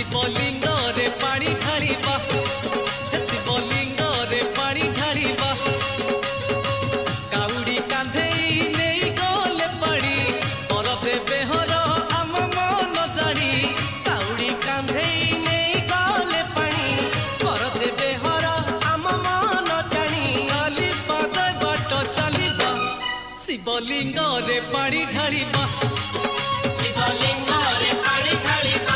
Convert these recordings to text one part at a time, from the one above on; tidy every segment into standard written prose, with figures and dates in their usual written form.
शिवलिंग रे पानी ढालिबा शिवलिंग रे पानी ढालिबा काउडी कांधेई नेई गले पानी पर देबे हर आम मन जानी काउडी कांधेई नेई गले पानी पर देबे हर आम मन जानी खाली पाद बाट चलिबा शिवलिंग रे पानी ढालिबा शिवलिंग रे पानी ढालिबा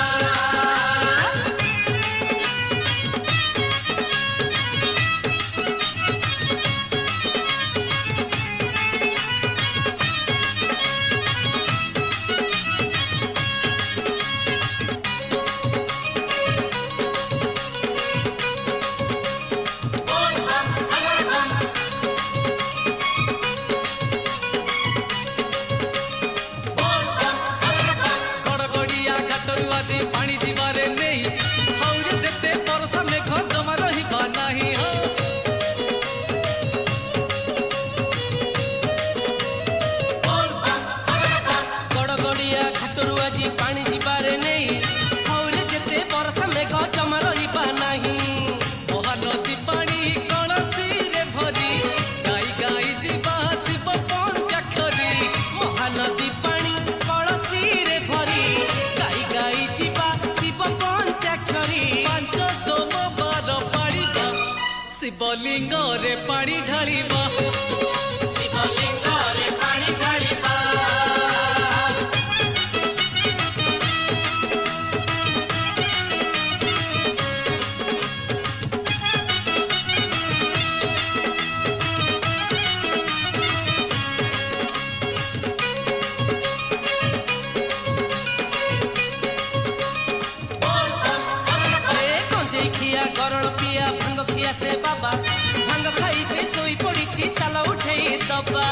पानी जीवारे नहीं हौरे जेते परसा मेघ जमा रहिबा नाही हो गड़गड़िया घाटरू आज पानी जीवारे नहीं हौरे जेते परसा मेघ जमा रहिबा नाही महानदी पानी कलसी रे भरी गाई गाई जीवा शिव पंचाक्षरी महानदी पानी कलसी रे भरी गाई गाई जीवा शिव पंचाक्षरी पांच सोमवार पाड़िबा शिवलिंग रे पानी ढालिबा शिवलिंग रे पानी ढालिबा गरल पिया भांग खिया से बाबा भांग खाई से सोई पड़ी चल उठे दबा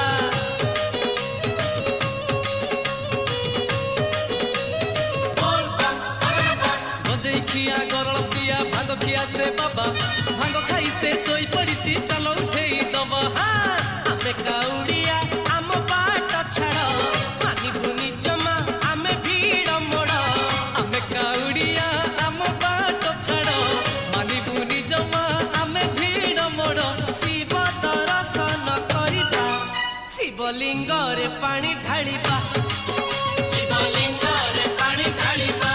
गंजेई खिया गरल पिया भांग खिया से बाबा भांग खाई से सोई पड़ी चल उठे दबा आमे काउड़िया आम बाट छाड़ मानी भूनी जमा आमे भीड़ मोड़ आमे काउड़िया आम बाट छाड़ मानी भूनी जमा आमे भीड़ मोड़ शिव दर्शन करिबा शिवलिंग रे पानी ढालिबा शिवलिंग रे पानी ढालिबा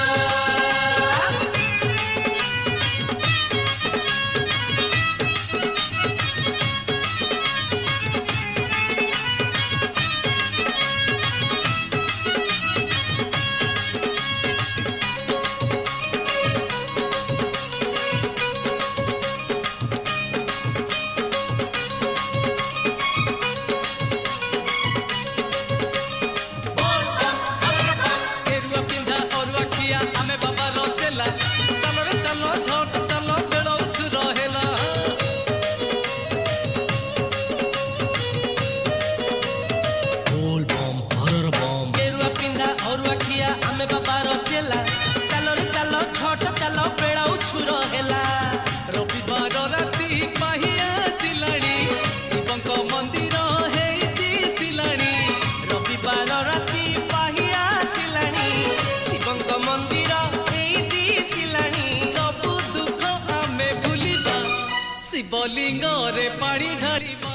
रविवार राति पाहिया सिलाणी शिवंक मंदिर हेती सिलाणी रविवार राति पाहिया सिलाणी शिवंक मंदिर हेती सिलाणी सब दुख आमे भूलिबा शिवलिंग रे पानी ढालिबा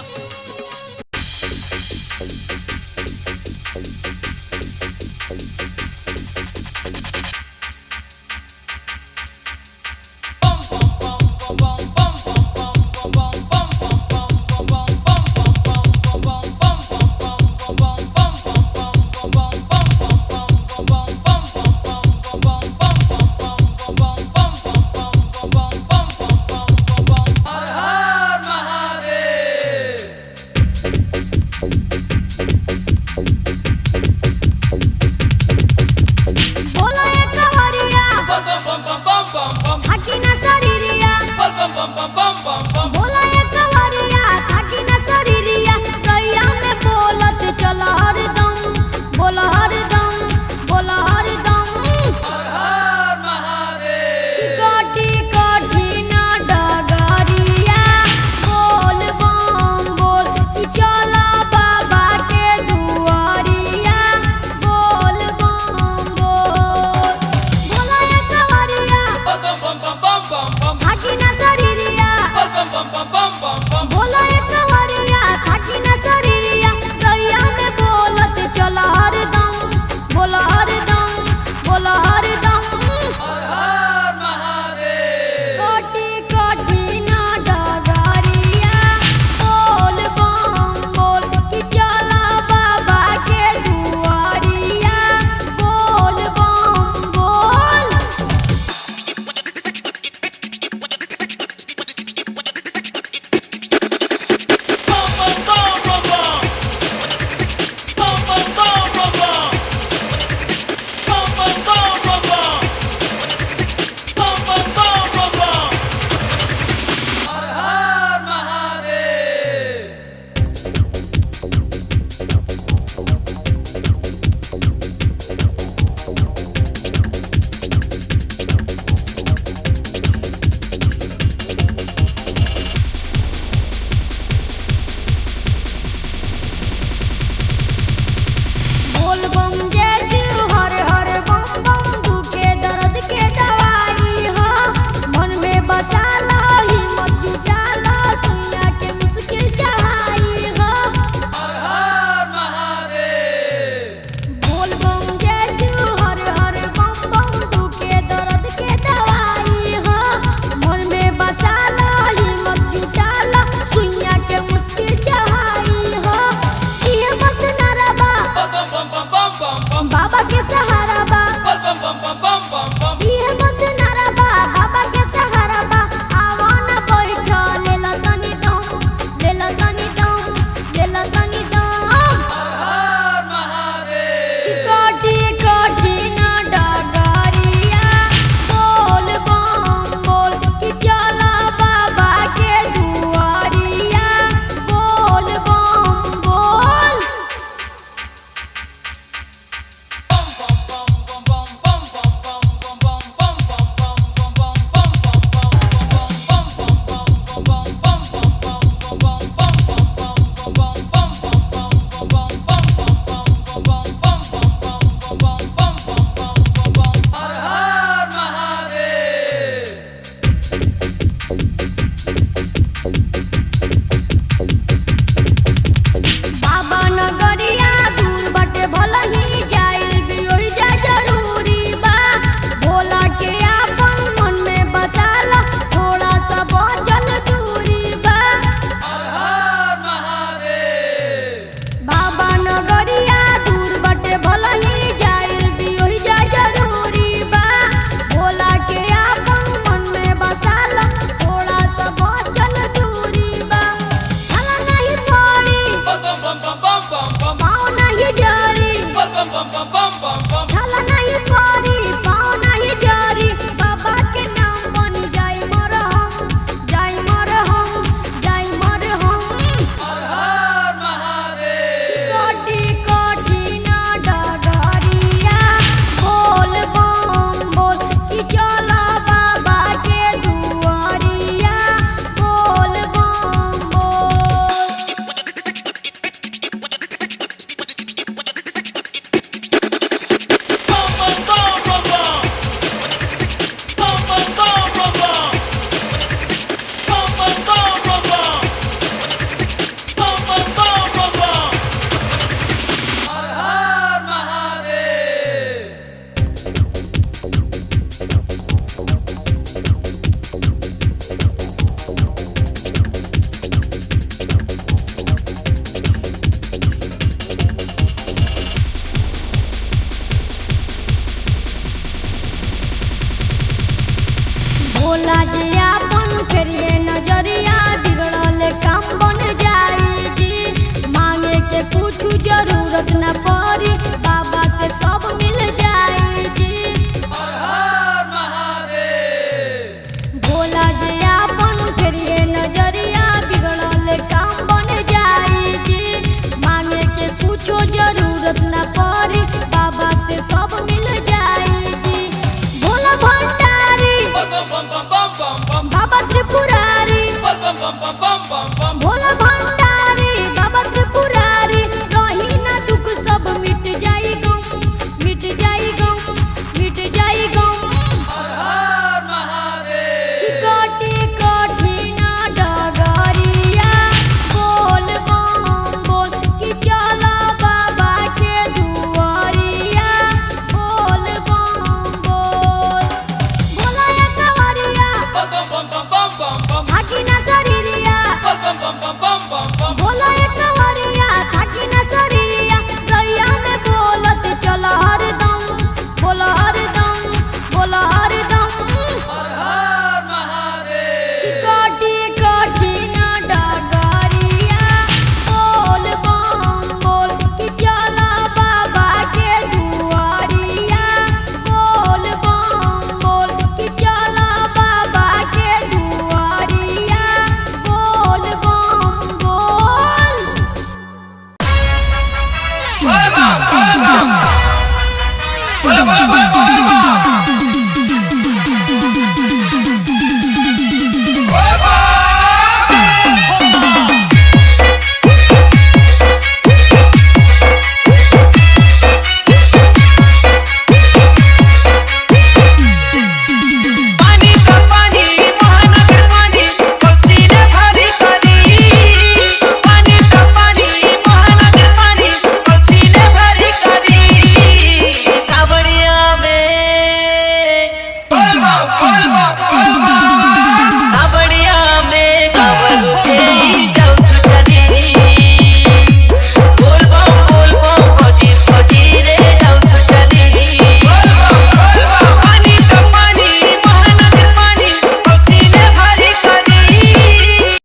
बाबा के सहारा बा बम बम बम बम बम बम बम ये बस नारा बा बाबा के सहारा बा आवाना बैठ ले ला तनी दम ले ला तनी दम ले ला तनी दम हर महादेव काटी काटी ना डगरिया बोल बम बोल कि चला बाबा के दुआरिया बोल बम बोल हर हर महादेव बाबा नगरिया दूर बटे भलही जाइल भी ओहि जा जरूरी बा भोला के आपन मन में बसाला थोड़ा सा बचल दूरी बा हर हर महादेव बाबा नगरिया दूर बटे भलही जाइल भी ओहि जा जरूरी बा भोला के आपन मन में बसाला थोड़ा सा बचल दूरी बा चला नहीं पड़ी बम बम बम बम बम बम पाँव नहीं जरी बम बम बम बम बम बम चला नहीं पड़ी पाँव नहीं जरी